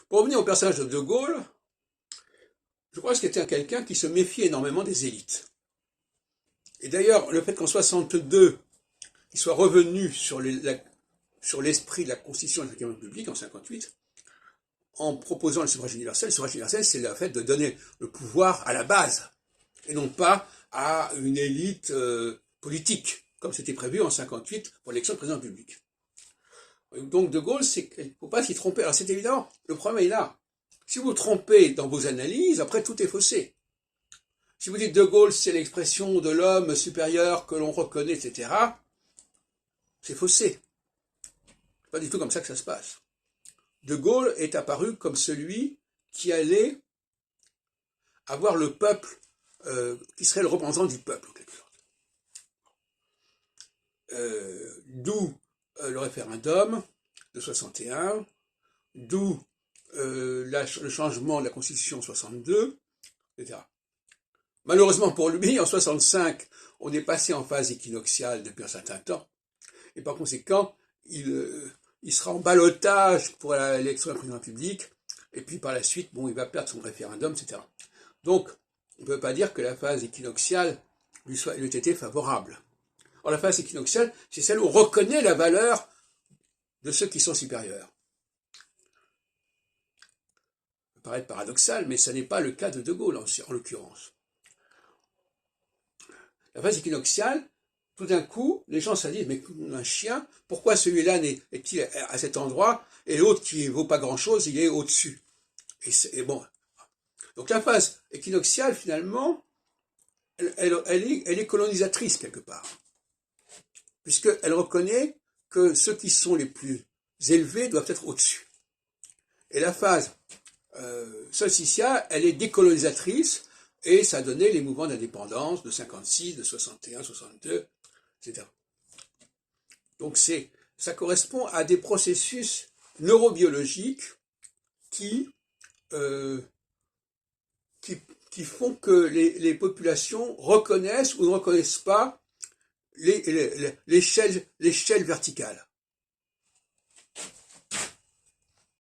Pour revenir au personnage de De Gaulle, je crois que c'était quelqu'un qui se méfiait énormément des élites. Et d'ailleurs, le fait qu'en 62, il soit revenu sur l'esprit de la Constitution de la République en 58, en proposant le suffrage universel, c'est le fait de donner le pouvoir à la base, et non pas à une élite politique, comme c'était prévu en 58 pour l'élection de président de la République. Donc De Gaulle, il ne faut pas s'y tromper. Alors c'est évident, le problème est là. Si vous vous trompez dans vos analyses, après tout est faussé. Si vous dites De Gaulle, c'est l'expression de l'homme supérieur que l'on reconnaît, etc., c'est faussé. C'est pas du tout comme ça que ça se passe. De Gaulle est apparu comme celui qui allait avoir le peuple, qui serait le représentant du peuple, en quelque sorte. D'où le référendum de 61, d'où le changement de la Constitution en 62, etc. Malheureusement pour lui, en 65, on est passé en phase équinoxiale depuis un certain temps, et par conséquent, il sera en ballottage pour l'élection de la présidence publique, et puis par la suite, bon, il va perdre son référendum, etc. Donc, on ne peut pas dire que la phase équinoxiale lui ait été favorable. Or, la phase équinoxiale, c'est celle où on reconnaît la valeur de ceux qui sont supérieurs. Ça peut paraître paradoxal, mais ce n'est pas le cas de De Gaulle, en l'occurrence. La phase équinoxiale, tout d'un coup, les gens se disent, mais un chien, pourquoi celui-là est-il à cet endroit, et l'autre qui ne vaut pas grand-chose, il est au-dessus. Et bon. Donc la phase équinoxiale, finalement, elle est colonisatrice quelque part, puisqu'elle reconnaît que ceux qui sont les plus élevés doivent être au-dessus. Et la phase solsticiale, elle est décolonisatrice, et ça a donné les mouvements d'indépendance de 56, de 61, 62, etc. Donc ça correspond à des processus neurobiologiques qui font que les populations reconnaissent ou ne reconnaissent pas l'échelle verticale.